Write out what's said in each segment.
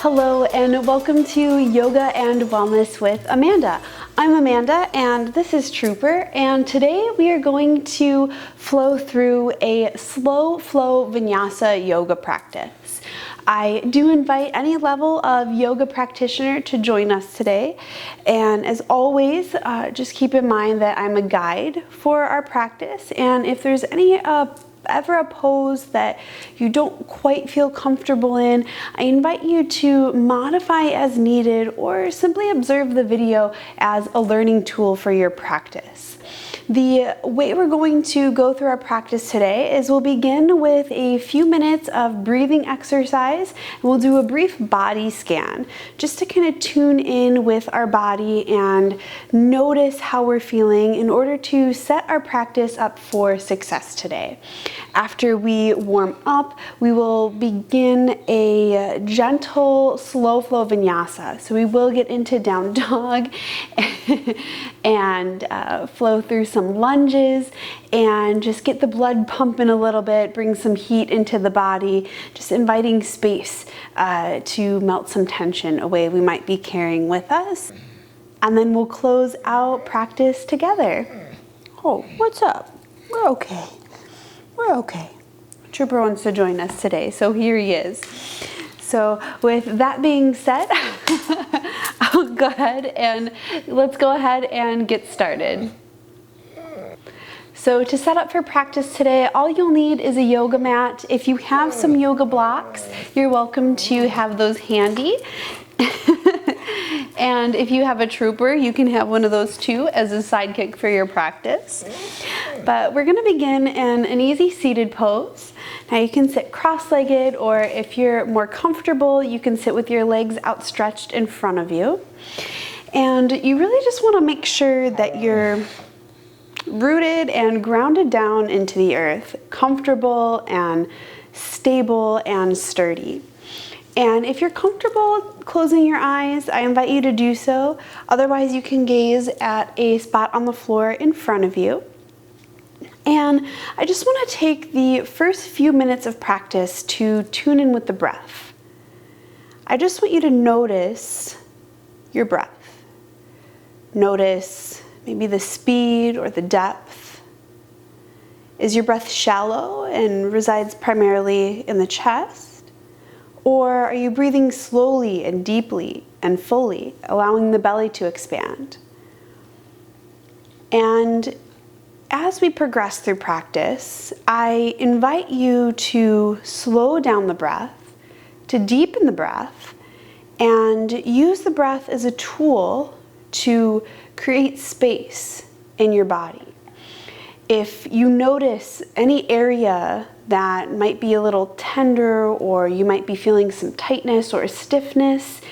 Hello and welcome to Yoga and Wellness with Amanda. I'm Amanda and this is Trooper, and today we are going to flow through a slow flow Vinyasa yoga practice. I do invite any level of yoga practitioner to join us today, and as always, just keep in mind that I'm a guide for our practice, and if there's any ever a pose that you don't quite feel comfortable in, I invite you to modify as needed or simply observe the video as a learning tool for your practice. The way we're going to go through our practice today is we'll begin with a few minutes of breathing exercise, and we'll do a brief body scan just to kind of tune in with our body and notice how we're feeling in order to set our practice up for success today. After we warm up, we will begin a gentle, slow flow vinyasa. So we will get into down dog and flow through some lunges and just get the blood pumping a little bit, bring some heat into the body, just inviting space to melt some tension away we might be carrying with us. And then we'll close out practice together. Oh, what's up? We're okay. We're okay. Trooper wants to join us today, so here he is. So with that being said, I'll go ahead and let's go ahead and get started. So to set up for practice today, all you'll need is a yoga mat. If you have some yoga blocks, you're welcome to have those handy. And if you have a Trooper, you can have one of those too as a sidekick for your practice. But we're going to begin in an easy seated pose. Now you can sit cross-legged, or if you're more comfortable, you can sit with your legs outstretched in front of you. And you really just want to make sure that you're rooted and grounded down into the earth, comfortable and stable and sturdy. And if you're comfortable closing your eyes, I invite you to do so. Otherwise, you can gaze at a spot on the floor in front of you. And I just want to take the first few minutes of practice to tune in with the breath. I just want you to notice your breath. Notice maybe the speed or the depth. Is your breath shallow and resides primarily in the chest? Or are you breathing slowly and deeply and fully, allowing the belly to expand? And as we progress through practice, I invite you to slow down the breath, to deepen the breath, and use the breath as a tool to create space in your body. If you notice any area that might be a little tender, or you might be feeling some tightness or stiffness,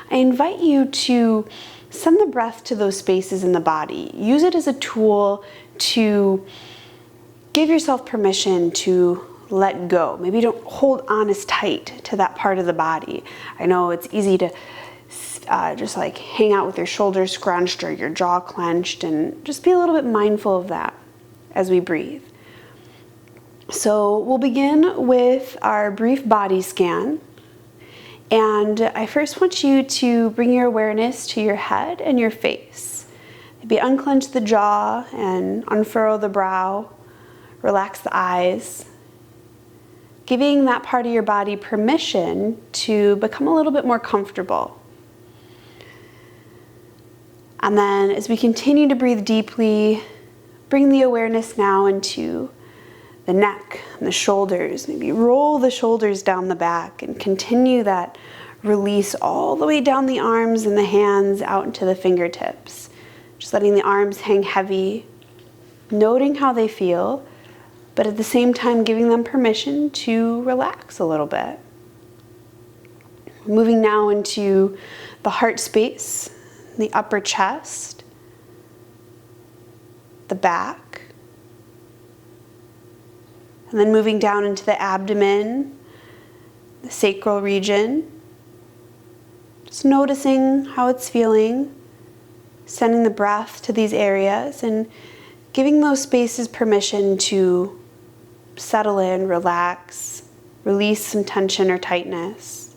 I invite you to send the breath to those spaces in the body. Use it as a tool to give yourself permission to let go. Maybe don't hold on as tight to that part of the body. I know it's easy to just like hang out with your shoulders scrunched or your jaw clenched, and just be a little bit mindful of that as we breathe. So we'll begin with our brief body scan. And I first want you to bring your awareness to your head and your face. Maybe unclench the jaw and unfurrow the brow. Relax the eyes. Giving that part of your body permission to become a little bit more comfortable. And then as we continue to breathe deeply, bring the awareness now into the neck and the shoulders. Maybe roll the shoulders down the back and continue that release all the way down the arms and the hands out into the fingertips. Just letting the arms hang heavy, noting how they feel, but at the same time giving them permission to relax a little bit. Moving now into the heart space, the upper chest, the back, and then moving down into the abdomen, the sacral region. Just noticing how it's feeling, sending the breath to these areas and giving those spaces permission to settle in, relax, release some tension or tightness.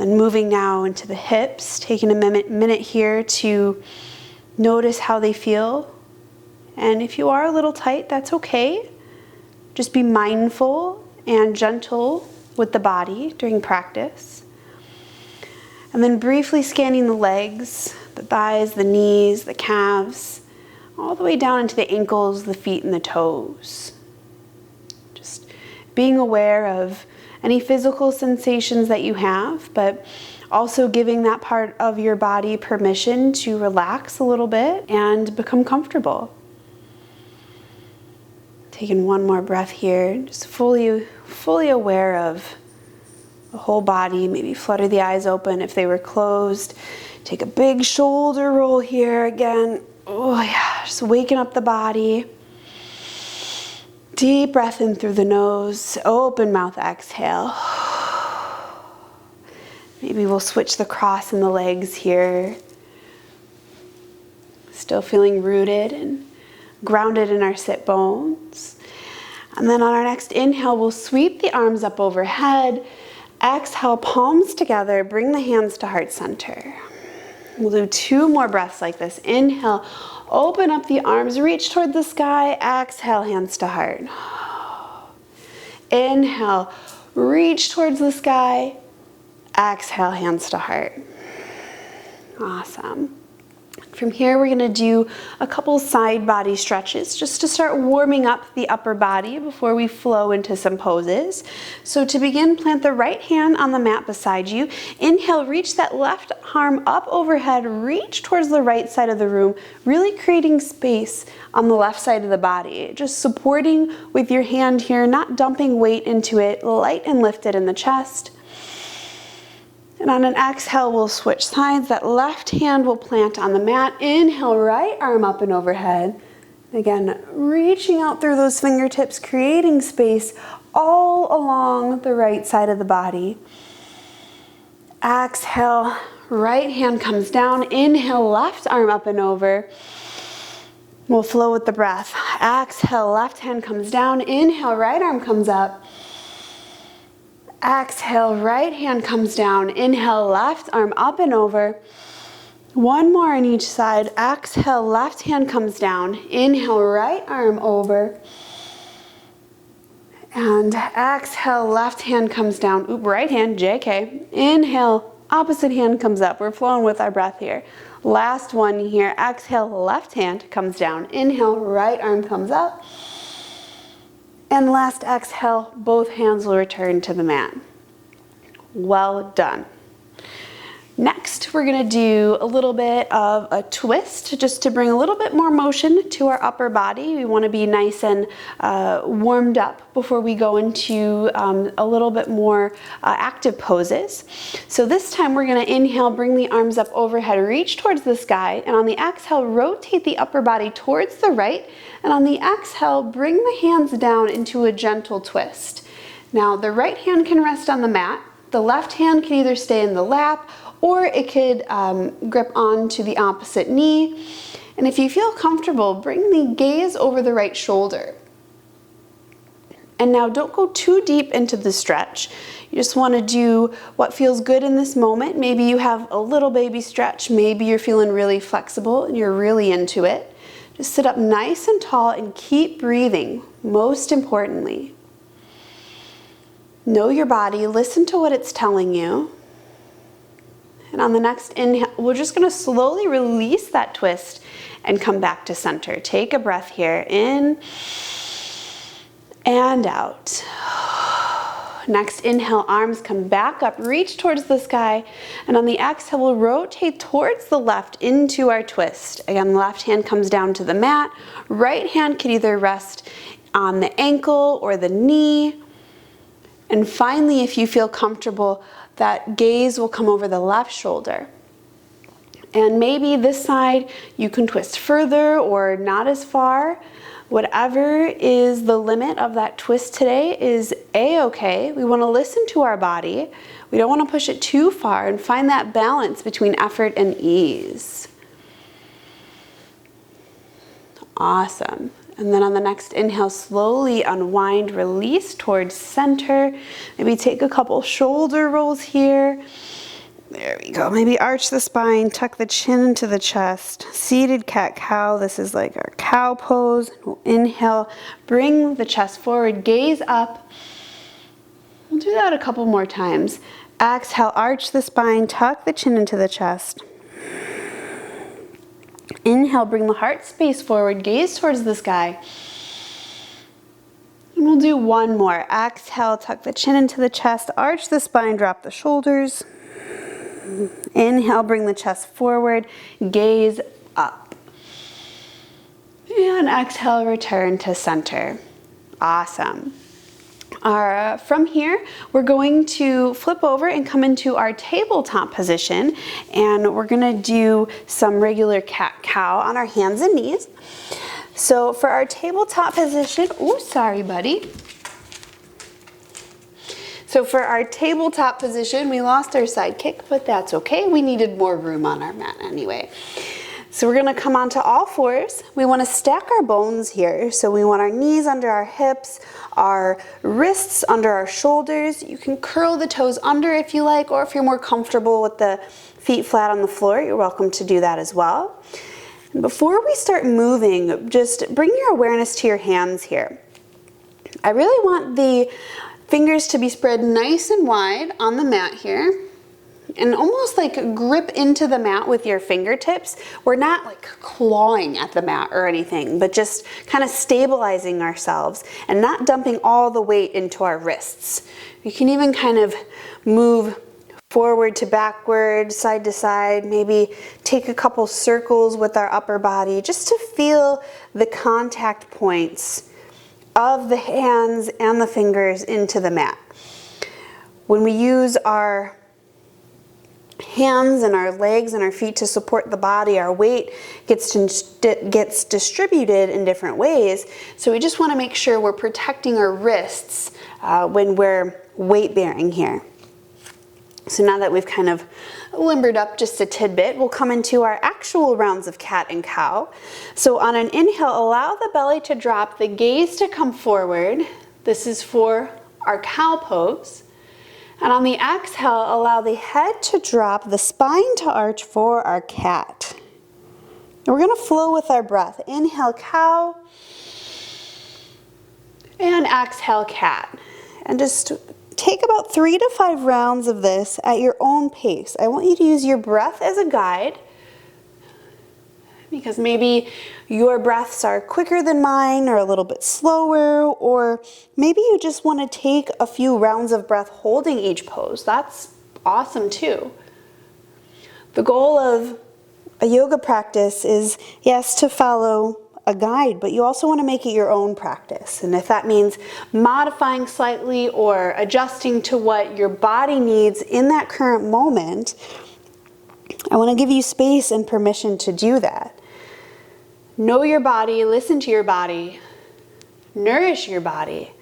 Then moving now into the hips, taking a minute here to notice how they feel. And if you are a little tight, that's okay. Just be mindful and gentle with the body during practice. And then briefly scanning the legs, the thighs, the knees, the calves, all the way down into the ankles, the feet, and the toes. Just being aware of any physical sensations that you have, but also giving that part of your body permission to relax a little bit and become comfortable. Taking one more breath here, just fully aware of the whole body. Maybe flutter the eyes open if they were closed. Take a big shoulder roll here again. Oh yeah, just waking up the body. Deep breath in through the nose, open mouth exhale. Maybe we'll switch the cross in the legs here. Still feeling rooted and grounded in our sit bones. And then on our next inhale, we'll sweep the arms up overhead. Exhale, palms together, bring the hands to heart center. We'll do 2 more breaths like this. Inhale, open up the arms, reach toward the sky. Exhale, hands to heart. Inhale, reach towards the sky. Exhale, hands to heart. Awesome. From here, we're going to do a couple side body stretches just to start warming up the upper body before we flow into some poses. So to begin, plant the right hand on the mat beside you. Inhale, reach that left arm up overhead, reach towards the right side of the room, really creating space on the left side of the body. Just supporting with your hand here, not dumping weight into it, light and lifted in the chest. And on an exhale, we'll switch sides. That left hand will plant on the mat. Inhale, right arm up and overhead. Again, reaching out through those fingertips, creating space all along the right side of the body. Exhale, right hand comes down. Inhale, left arm up and over. We'll flow with the breath. Exhale, left hand comes down. Inhale, right arm comes up. Exhale, right hand comes down. Inhale, left arm up and over. One more on each side. Exhale, left hand comes down. Inhale, right arm over. And exhale, left hand comes down. Oop, right hand, JK. Inhale, opposite hand comes up. We're flowing with our breath here. Last one here. Exhale, left hand comes down. Inhale, right arm comes up. And last exhale, both hands will return to the mat. Well done. Next, we're going to do a little bit of a twist just to bring a little bit more motion to our upper body. We want to be nice and warmed up before we go into a little bit more active poses. So this time we're going to inhale, bring the arms up overhead, reach towards the sky, and on the exhale, rotate the upper body towards the right, and on the exhale, bring the hands down into a gentle twist. Now, the right hand can rest on the mat. The left hand can either stay in the lap or it could grip onto the opposite knee. And if you feel comfortable, bring the gaze over the right shoulder. And now don't go too deep into the stretch. You just want to do what feels good in this moment. Maybe you have a little baby stretch. Maybe you're feeling really flexible and you're really into it. Just sit up nice and tall and keep breathing, most importantly. Know your body, listen to what it's telling you. And on the next inhale, we're just going to slowly release that twist and come back to center. Take a breath here, in and out. Next inhale, arms come back up, reach towards the sky, and on the exhale, we'll rotate towards the left into our twist. Again, left hand comes down to the mat, right hand can either rest on the ankle or the knee. And finally, if you feel comfortable, that gaze will come over the left shoulder. And maybe this side you can twist further or not as far. Whatever is the limit of that twist today is a-okay. We want to listen to our body. We don't want to push it too far and find that balance between effort and ease. Awesome. And then on the next inhale, slowly unwind, release towards center. Maybe take a couple shoulder rolls here. There we go. Maybe arch the spine, tuck the chin into the chest. Seated cat-cow. This is like our cow pose. We'll inhale, bring the chest forward, gaze up. We'll do that a couple more times. Exhale, arch the spine, tuck the chin into the chest. Inhale, bring the heart space forward, gaze towards the sky. And we'll do one more. Exhale, tuck the chin into the chest, arch the spine, drop the shoulders. Inhale, bring the chest forward, gaze up. And exhale, return to center. Awesome. From here, we're going to flip over and come into our tabletop position, and we're gonna do some regular cat-cow on our hands and knees. So for our tabletop position, oh, sorry, buddy. So for our tabletop position, we lost our sidekick, but that's okay. We needed more room on our mat anyway. So we're gonna come onto all fours. We wanna stack our bones here. So we want our knees under our hips, our wrists under our shoulders. You can curl the toes under if you like, or if you're more comfortable with the feet flat on the floor, you're welcome to do that as well. And before we start moving, just bring your awareness to your hands here. I really want the fingers to be spread nice and wide on the mat here, and almost like grip into the mat with your fingertips. We're not like clawing at the mat or anything, but just kind of stabilizing ourselves and not dumping all the weight into our wrists. You can even kind of move forward to backward, side to side, maybe take a couple circles with our upper body just to feel the contact points of the hands and the fingers into the mat. When we use our hands and our legs and our feet to support the body, our weight gets distributed in different ways. So we just want to make sure we're protecting our wrists when we're weight bearing here. So now that we've kind of limbered up just a tidbit, we'll come into our actual rounds of cat and cow. So on an inhale, allow the belly to drop, the gaze to come forward. This is for our cow pose. And on the exhale, allow the head to drop, the spine to arch for our cat. And we're gonna flow with our breath. Inhale, cow, and exhale, cat. And just take about 3 to 5 rounds of this at your own pace. I want you to use your breath as a guide, because maybe your breaths are quicker than mine or a little bit slower, or maybe you just want to take a few rounds of breath holding each pose. That's awesome too. The goal of a yoga practice is, yes, to follow a guide, but you also want to make it your own practice. And if that means modifying slightly or adjusting to what your body needs in that current moment, I want to give you space and permission to do that. Know your body, listen to your body, nourish your body,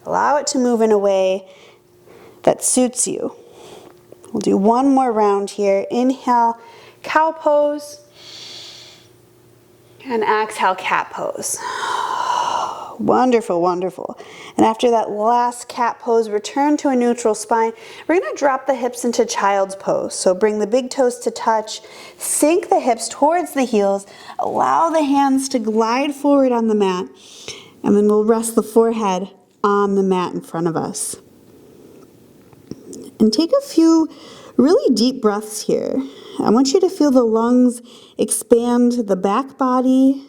allow it to move in a way that suits you. We'll do one more round here. Inhale, cow pose. And exhale, cat pose. Wonderful, wonderful. And after that last cat pose, return to a neutral spine. We're gonna drop the hips into child's pose. So bring the big toes to touch, sink the hips towards the heels, allow the hands to glide forward on the mat, and then we'll rest the forehead on the mat in front of us. And take a few really deep breaths here. I want you to feel the lungs expand, the back body.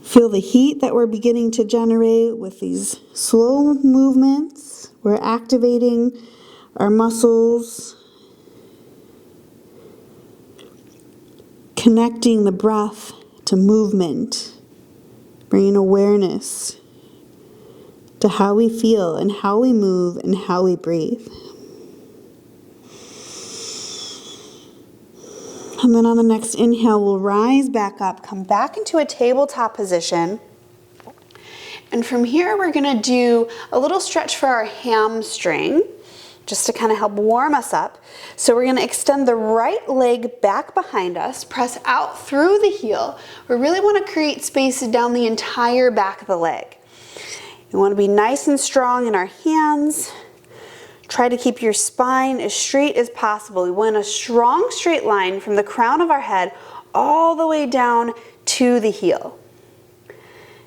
Feel the heat that we're beginning to generate with these slow movements. We're activating our muscles, connecting the breath to movement, bringing awareness to how we feel and how we move and how we breathe. And then on the next inhale, we'll rise back up, come back into a tabletop position. And from here, we're gonna do a little stretch for our hamstring, just to kind of help warm us up. So we're gonna extend the right leg back behind us, press out through the heel. We really wanna create space down the entire back of the leg. We wanna be nice and strong in our hands, Try to keep your spine as straight as possible. We want a strong straight line from the crown of our head all the way down to the heel.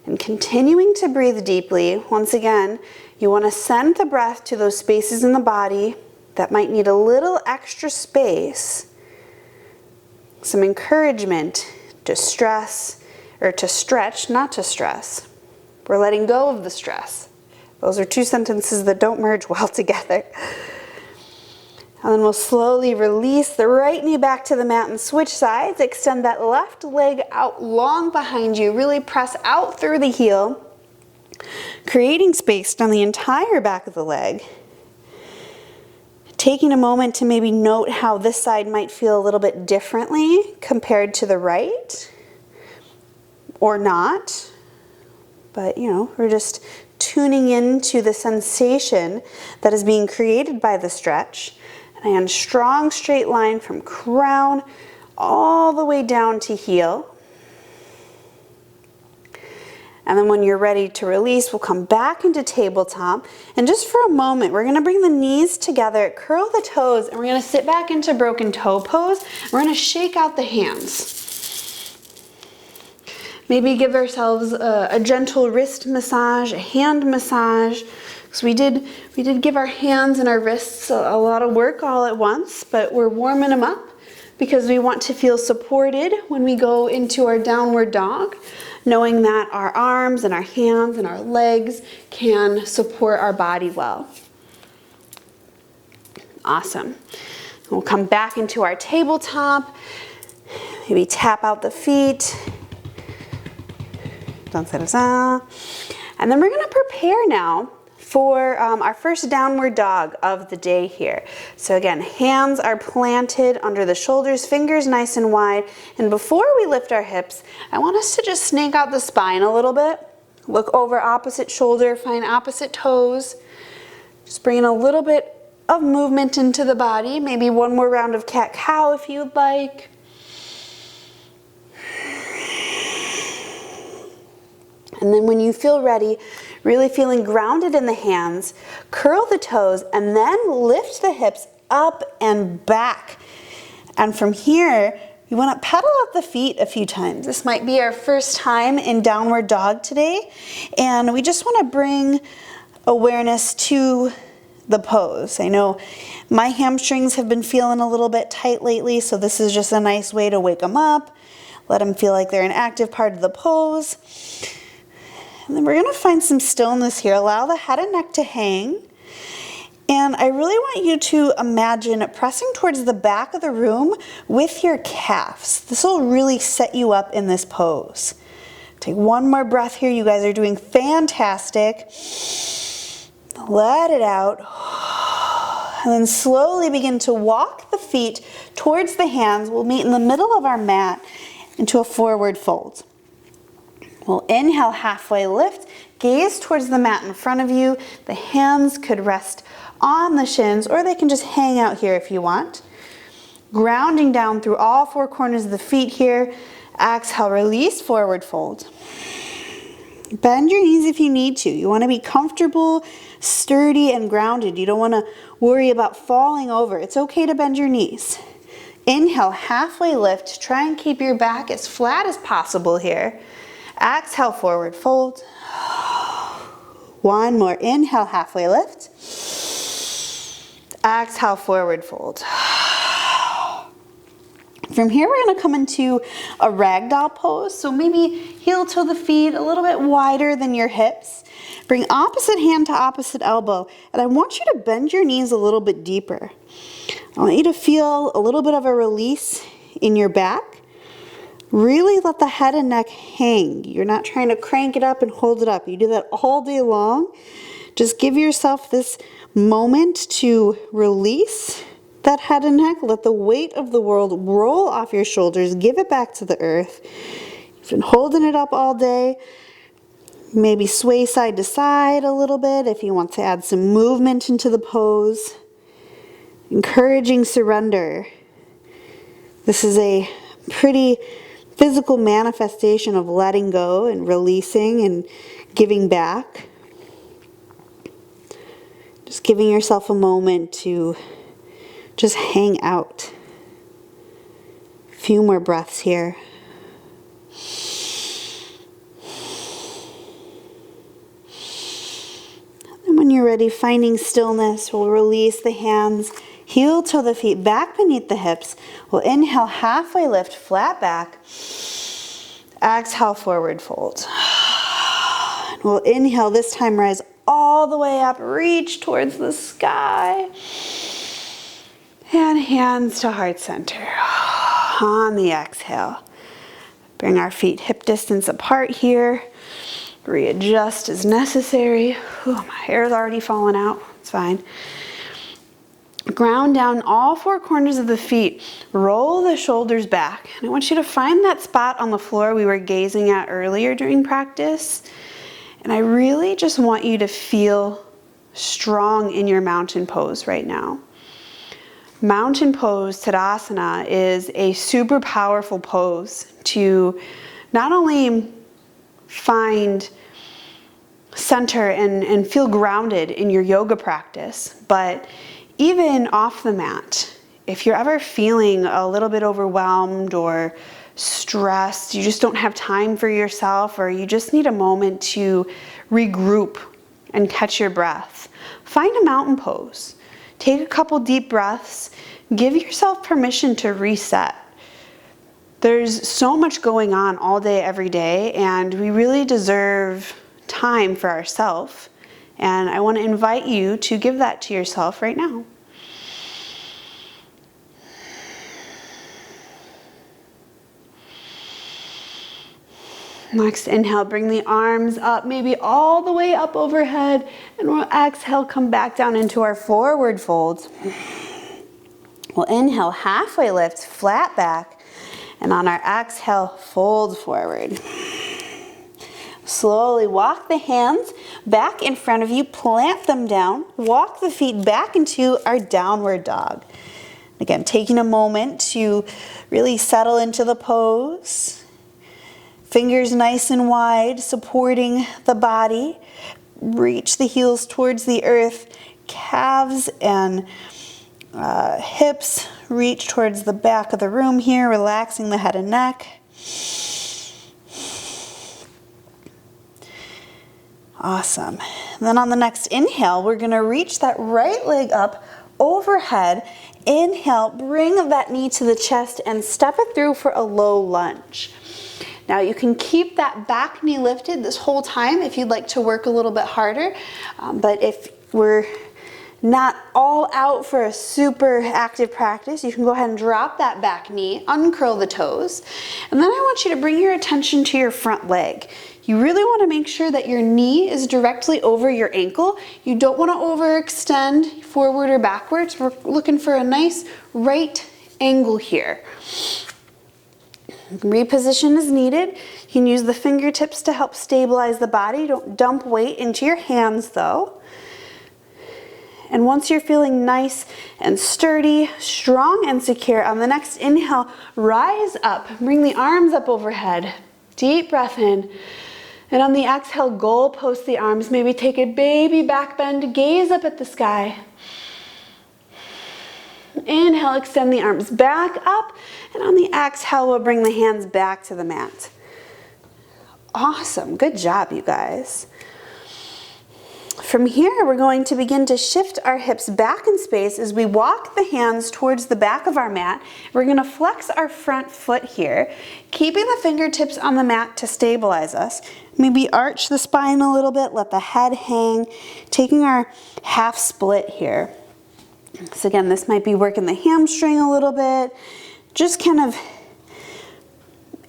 And continuing to breathe deeply, once again, you want to send the breath to those spaces in the body that might need a little extra space. Some encouragement to stress, or to stretch, not to stress. We're letting go of the stress. Those are two sentences that don't merge well together. And then we'll slowly release the right knee back to the mat and switch sides. Extend that left leg out long behind you. Really press out through the heel, creating space down the entire back of the leg. Taking a moment to maybe note how this side might feel a little bit differently compared to the right, or not. But you know, we're just tuning into the sensation that is being created by the stretch. And strong straight line from crown all the way down to heel. And then when you're ready to release, we'll come back into tabletop. And just for a moment, we're going to bring the knees together, curl the toes, and we're going to sit back into broken toe pose. We're going to shake out the hands. Maybe give ourselves a gentle wrist massage, a hand massage. So we did give our hands and our wrists a lot of work all at once, but we're warming them up because we want to feel supported when we go into our downward dog, knowing that our arms and our hands and our legs can support our body well. Awesome. We'll come back into our tabletop, maybe tap out the feet. And then we're going to prepare now for our first downward dog of the day here. So again, hands are planted under the shoulders, fingers nice and wide. And before we lift our hips, I want us to just snake out the spine a little bit. Look over opposite shoulder, find opposite toes. Just bringing a little bit of movement into the body. Maybe one more round of cat-cow if you'd like. And then when you feel ready, really feeling grounded in the hands, curl the toes and then lift the hips up and back. And from here, you want to pedal up the feet a few times. This might be our first time in downward dog today. And we just want to bring awareness to the pose. I know my hamstrings have been feeling a little bit tight lately, so this is just a nice way to wake them up, let them feel like they're an active part of the pose. And then we're going to find some stillness here. Allow the head and neck to hang. And I really want you to imagine pressing towards the back of the room with your calves. This will really set you up in this pose. Take one more breath here. You guys are doing fantastic. Let it out. And then slowly begin to walk the feet towards the hands. We'll meet in the middle of our mat into a forward fold. We'll inhale, halfway lift, gaze towards the mat in front of you. The hands could rest on the shins, or they can just hang out here if you want. Grounding down through all four corners of the feet here. Exhale, release, forward fold. Bend your knees if you need to. You want to be comfortable, sturdy, and grounded. You don't want to worry about falling over. It's okay to bend your knees. Inhale, halfway lift. Try and keep your back as flat as possible here. Exhale, forward fold. One more. Inhale, halfway lift. Exhale, forward fold. From here, we're going to come into a ragdoll pose. So maybe heel toe the feet a little bit wider than your hips. Bring opposite hand to opposite elbow. And I want you to bend your knees a little bit deeper. I want you to feel a little bit of a release in your back. Really let the head and neck hang. You're not trying to crank it up and hold it up. You do that all day long. Just give yourself this moment to release that head and neck. Let the weight of the world roll off your shoulders. Give it back to the earth. You've been holding it up all day. Maybe sway side to side a little bit if you want to add some movement into the pose. Encouraging surrender. This is a pretty physical manifestation of letting go and releasing and giving back. Just giving yourself a moment to just hang out. A few more breaths here. And when you're ready, finding stillness, we'll release the hands, heel toe the feet back beneath the hips. We'll inhale, halfway lift, flat back. Exhale, forward fold. We'll inhale, this time rise all the way up, reach towards the sky. And hands to heart center. On the exhale, bring our feet hip distance apart here. Readjust as necessary. Whew, my hair's already falling out. It's fine. Ground down all four corners of the feet. Roll the shoulders back. And I want you to find that spot on the floor we were gazing at earlier during practice. And I really just want you to feel strong in your mountain pose right now. Mountain pose, Tadasana, is a super powerful pose to not only find center and feel grounded in your yoga practice, but even off the mat. If you're ever feeling a little bit overwhelmed or stressed, you just don't have time for yourself, or you just need a moment to regroup and catch your breath, find a mountain pose. Take a couple deep breaths. Give yourself permission to reset. There's so much going on all day, every day, and we really deserve time for ourselves. And I want to invite you to give that to yourself right now. Next inhale, bring the arms up, maybe all the way up overhead, and we'll exhale, come back down into our forward fold. We'll inhale, halfway lift, flat back, and on our exhale, fold forward. Slowly walk the hands back in front of you, plant them down, walk the feet back into our downward dog. Again, taking a moment to really settle into the pose. Fingers nice and wide, supporting the body. Reach the heels towards the earth. Calves and hips reach towards the back of the room here, relaxing the head and neck. Awesome. And then on the next inhale, we're going to reach that right leg up overhead. Inhale, bring that knee to the chest and step it through for a low lunge. Now you can keep that back knee lifted this whole time if you'd like to work a little bit harder. But if we're not all out for a super active practice, you can go ahead and drop that back knee, uncurl the toes. And then I want you to bring your attention to your front leg. You really want to make sure that your knee is directly over your ankle. You don't want to overextend forward or backwards. We're looking for a nice right angle here. Reposition as needed. You can use the fingertips to help stabilize the body. Don't dump weight into your hands though. And once you're feeling nice and sturdy, strong and secure, on the next inhale, rise up. Bring the arms up overhead. Deep breath in. And on the exhale, goal post the arms. Maybe take a baby back bend, gaze up at the sky. Inhale, extend the arms back up. And on the exhale, we'll bring the hands back to the mat. Awesome. Good job, you guys. From here, we're going to begin to shift our hips back in space as we walk the hands towards the back of our mat. We're going to flex our front foot here, keeping the fingertips on the mat to stabilize us. Maybe arch the spine a little bit, let the head hang, taking our half split here. So again, this might be working the hamstring a little bit, just kind of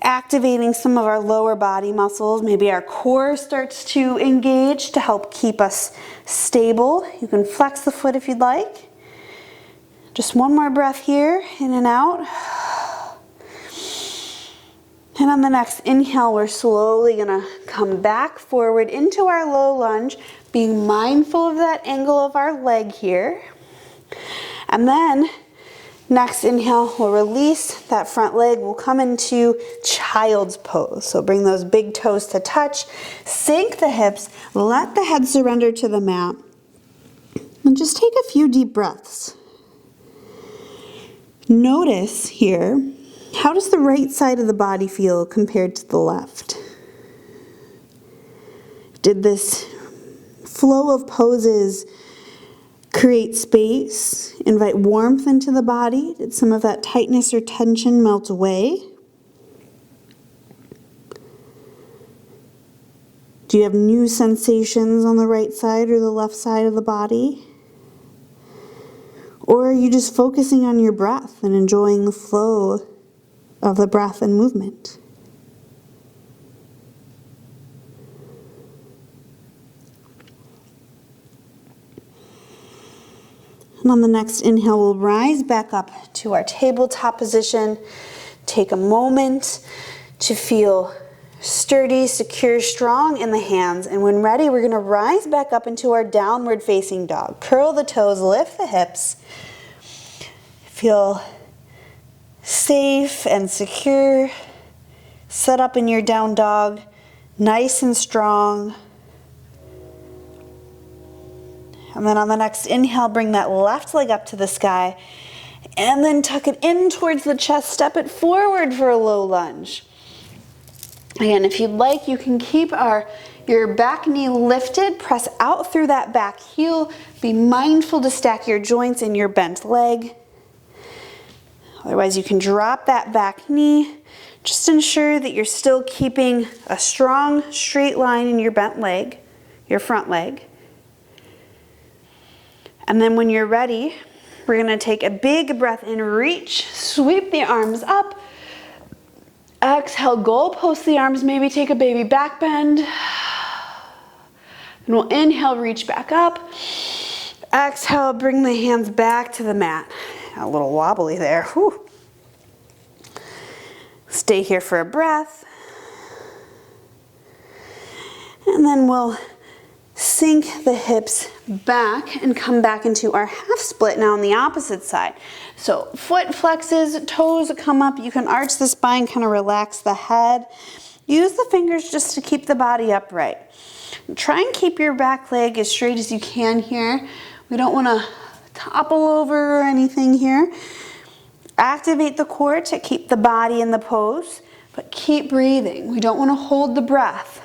activating some of our lower body muscles. Maybe our core starts to engage to help keep us stable. You can flex the foot if you'd like. Just one more breath here, in and out. And on the next inhale, we're slowly gonna come back forward into our low lunge, being mindful of that angle of our leg here. And then next inhale, we'll release that front leg. We'll come into child's pose. So bring those big toes to touch, sink the hips, let the head surrender to the mat. And just take a few deep breaths. Notice here, how does the right side of the body feel compared to the left? Did this flow of poses create space, invite warmth into the body? Did some of that tightness or tension melt away? Do you have new sensations on the right side or the left side of the body? Or are you just focusing on your breath and enjoying the flow of the breath and movement? And on the next inhale, we'll rise back up to our tabletop position. Take a moment to feel sturdy, secure, strong in the hands. And when ready, we're going to rise back up into our downward facing dog. Curl the toes, lift the hips. Feel safe and secure. Set up in your down dog, nice and strong. And then on the next inhale, bring that left leg up to the sky. And then tuck it in towards the chest. Step it forward for a low lunge. Again, if you'd like, you can keep your back knee lifted. Press out through that back heel. Be mindful to stack your joints in your bent leg. Otherwise, you can drop that back knee. Just ensure that you're still keeping a strong, straight line in your bent leg, your front leg. And then when you're ready, we're going to take a big breath in, reach, sweep the arms up. Exhale, goalpost the arms, maybe take a baby back bend. And we'll inhale, reach back up. Exhale, bring the hands back to the mat. A little wobbly there. Whew. Stay here for a breath. And then we'll sink the hips back and come back into our half split now on the opposite side. So foot flexes, toes come up. You can arch the spine, kind of relax the head. Use the fingers just to keep the body upright. Try and keep your back leg as straight as you can here. We don't want to topple over or anything here. Activate the core to keep the body in the pose, but keep breathing. We don't want to hold the breath.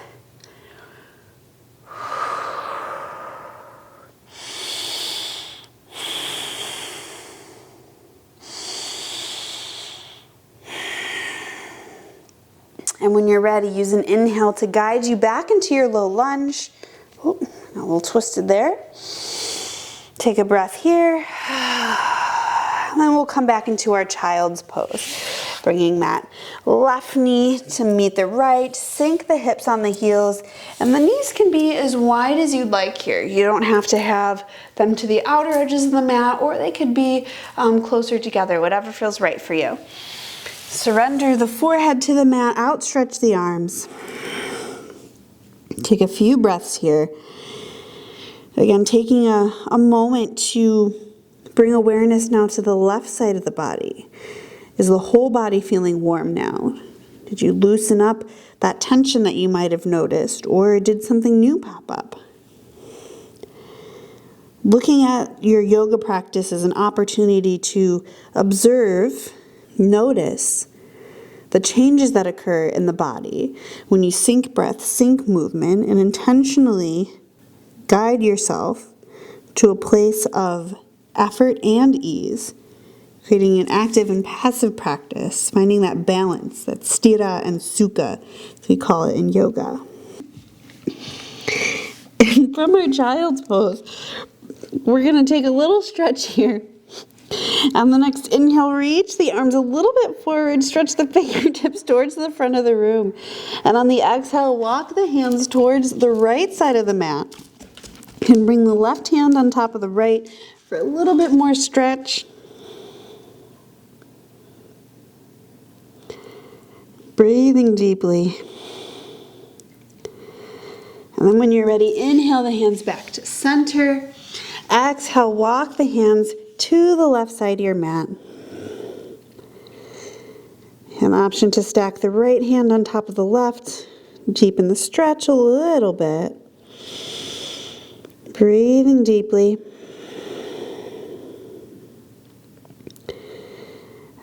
And when you're ready, use an inhale to guide you back into your low lunge. Oh, a little twisted there. Take a breath here. And then we'll come back into our child's pose. Bringing that left knee to meet the right. Sink the hips on the heels. And the knees can be as wide as you'd like here. You don't have to have them to the outer edges of the mat, or they could be closer together, whatever feels right for you. Surrender the forehead to the mat, outstretch the arms. Take a few breaths here. Again, taking a moment to bring awareness now to the left side of the body. Is the whole body feeling warm now? Did you loosen up that tension that you might have noticed, or did something new pop up? Looking at your yoga practice as an opportunity to observe, notice the changes that occur in the body when you sync breath, sync movement, and intentionally guide yourself to a place of effort and ease, creating an active and passive practice, finding that balance, that sthira and sukha, as we call it in yoga. And from our child's pose, we're going to take a little stretch here. On the next inhale, reach the arms a little bit forward, stretch the fingertips towards the front of the room. And on the exhale, walk the hands towards the right side of the mat. And bring the left hand on top of the right for a little bit more stretch. Breathing deeply. And then when you're ready, inhale the hands back to center. Exhale, walk the hands to the left side of your mat. An option to stack the right hand on top of the left. Deepen the stretch a little bit. Breathing deeply.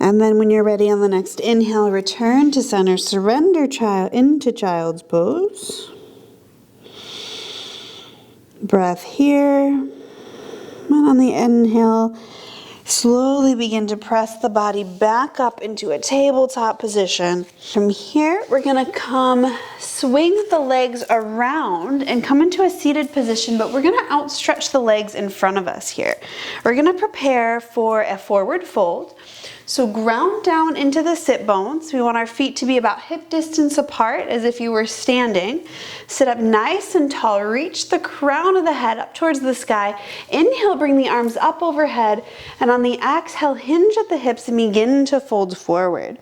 And then when you're ready on the next inhale, return to center, surrender into child's pose. Breath here. And on the inhale, slowly begin to press the body back up into a tabletop position. From here, we're gonna come swing the legs around and come into a seated position, but we're gonna outstretch the legs in front of us here. We're gonna prepare for a forward fold. So ground down into the sit bones. We want our feet to be about hip distance apart as if you were standing. Sit up nice and tall. Reach the crown of the head up towards the sky. Inhale, bring the arms up overhead. And on the exhale, hinge at the hips and begin to fold forward.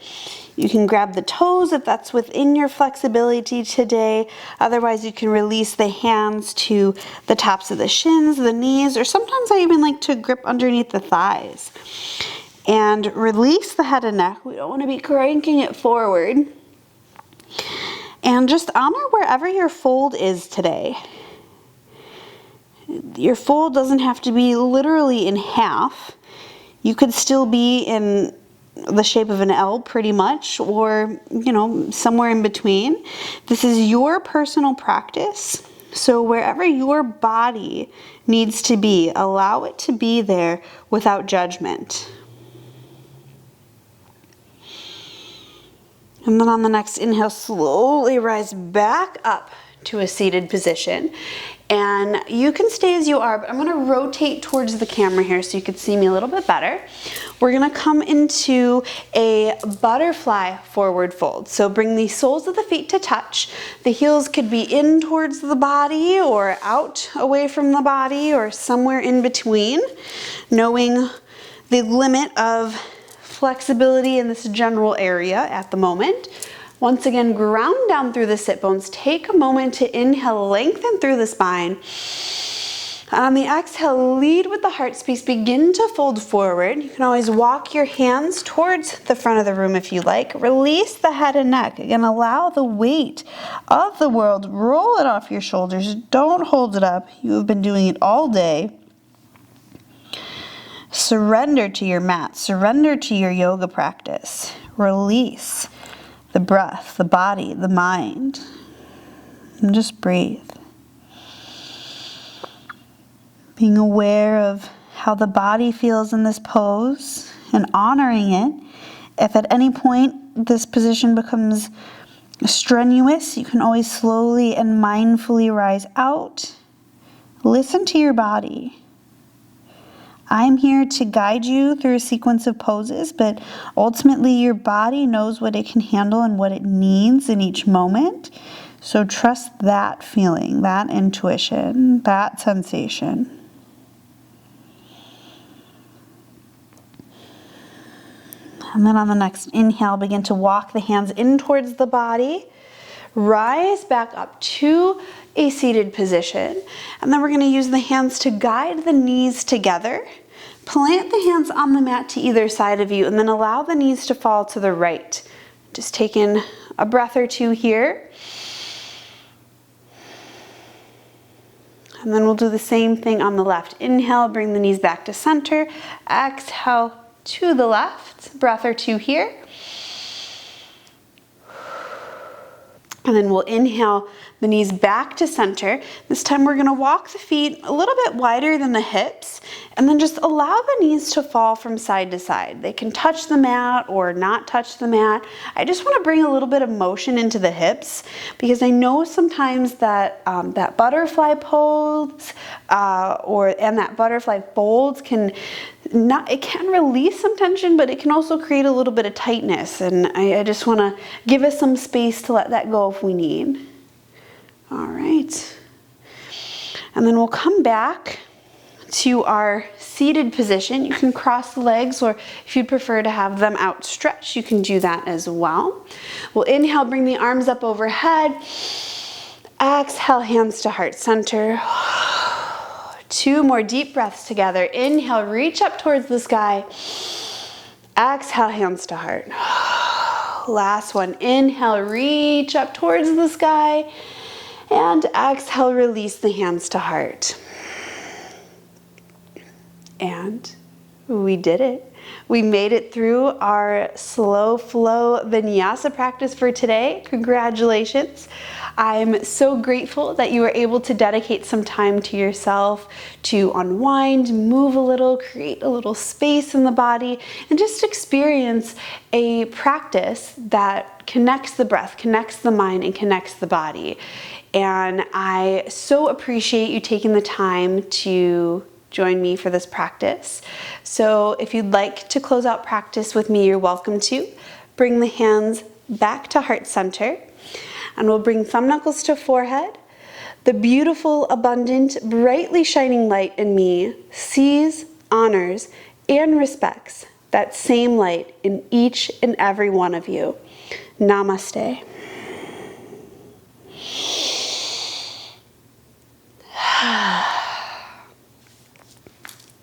You can grab the toes if that's within your flexibility today. Otherwise, you can release the hands to the tops of the shins, the knees, or sometimes I even like to grip underneath the thighs. And release the head and neck. We don't want to be cranking it forward. And just honor wherever your fold is today. Your fold doesn't have to be literally in half. You could still be in the shape of an L pretty much, or, you know, somewhere in between. This is your personal practice. So wherever your body needs to be, allow it to be there without judgment. And then on the next inhale, slowly rise back up to a seated position. And you can stay as you are, but I'm gonna rotate towards the camera here so you can see me a little bit better. We're gonna come into a butterfly forward fold. So bring the soles of the feet to touch. The heels could be in towards the body or out away from the body or somewhere in between, knowing the limit of flexibility in this general area at the moment. Once again, ground down through the sit bones. Take a moment to inhale, lengthen through the spine. And on the exhale, lead with the heart space. Begin to fold forward. You can always walk your hands towards the front of the room if you like. Release the head and neck. Again, allow the weight of the world. Roll it off your shoulders. Don't hold it up. You have been doing it all day. Surrender to your mat. Surrender to your yoga practice. Release the breath, the body, the mind. And just breathe. Being aware of how the body feels in this pose and honoring it. If at any point this position becomes strenuous, you can always slowly and mindfully rise out. Listen to your body. I'm here to guide you through a sequence of poses, but ultimately your body knows what it can handle and what it needs in each moment. So trust that feeling, that intuition, that sensation. And then on the next inhale, begin to walk the hands in towards the body. Rise back up to a seated position. And then we're going to use the hands to guide the knees together. Plant the hands on the mat to either side of you and then allow the knees to fall to the right. Just take in a breath or two here. And then we'll do the same thing on the left. Inhale, bring the knees back to center. Exhale to the left. Breath or two here. And then we'll inhale the knees back to center. This time we're gonna walk the feet a little bit wider than the hips and then just allow the knees to fall from side to side. They can touch the mat or not touch the mat. I just wanna bring a little bit of motion into the hips because I know sometimes that that butterfly pose and that butterfly folds it can release some tension, but it can also create a little bit of tightness. And I just want to give us some space to let that go if we need. All right. And then we'll come back to our seated position. You can cross the legs, or if you'd prefer to have them outstretched, you can do that as well. We'll inhale, bring the arms up overhead. Exhale, hands to heart center. 2 more deep breaths together. Inhale, reach up towards the sky. Exhale, hands to heart. Last one. Inhale, reach up towards the sky. And exhale, release the hands to heart. And we did it. We made it through our slow flow vinyasa practice for today. Congratulations. I'm so grateful that you were able to dedicate some time to yourself to unwind, move a little, create a little space in the body, and just experience a practice that connects the breath, connects the mind, and connects the body. And I so appreciate you taking the time to join me for this practice. So if you'd like to close out practice with me, you're welcome to. Bring the hands back to heart center, and we'll bring thumb knuckles to forehead. The beautiful, abundant, brightly shining light in me sees, honors, and respects that same light in each and every one of you. Namaste.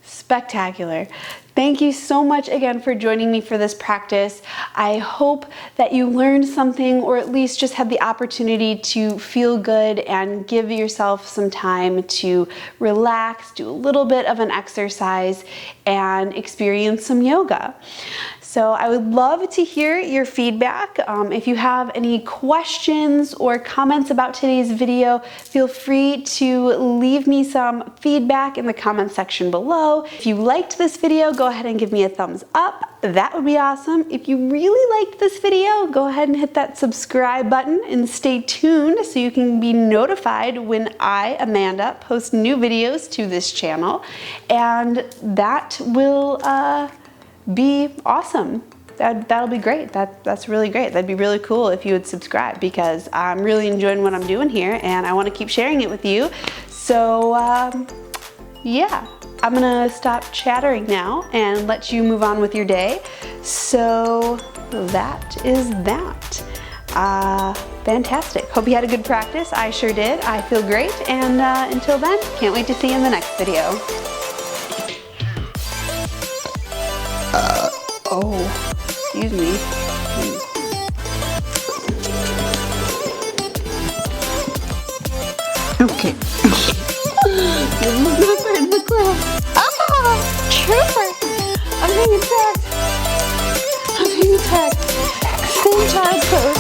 Spectacular. Thank you so much again for joining me for this practice. I hope that you learned something, or at least just had the opportunity to feel good and give yourself some time to relax, do a little bit of an exercise, and experience some yoga. So I would love to hear your feedback. If you have any questions or comments about today's video, feel free to leave me some feedback in the comment section below. If you liked this video, go ahead and give me a thumbs up. That would be awesome. If you really liked this video, go ahead and hit that subscribe button and stay tuned so you can be notified when I, Amanda, post new videos to this channel. And that will be awesome. That'll be great. That's really great. That'd be really cool if you would subscribe, because I'm really enjoying what I'm doing here and I want to keep sharing it with you. So yeah, I'm gonna stop chattering now and let you move on with your day. So that is that. Fantastic. Hope you had a good practice. I sure did. I feel great. And until then, can't wait to see you in the next video. Oh, excuse me. Okay. This is not part of the class. Ah! Trooper! I'm being attacked. I'm being attacked. Same child pose.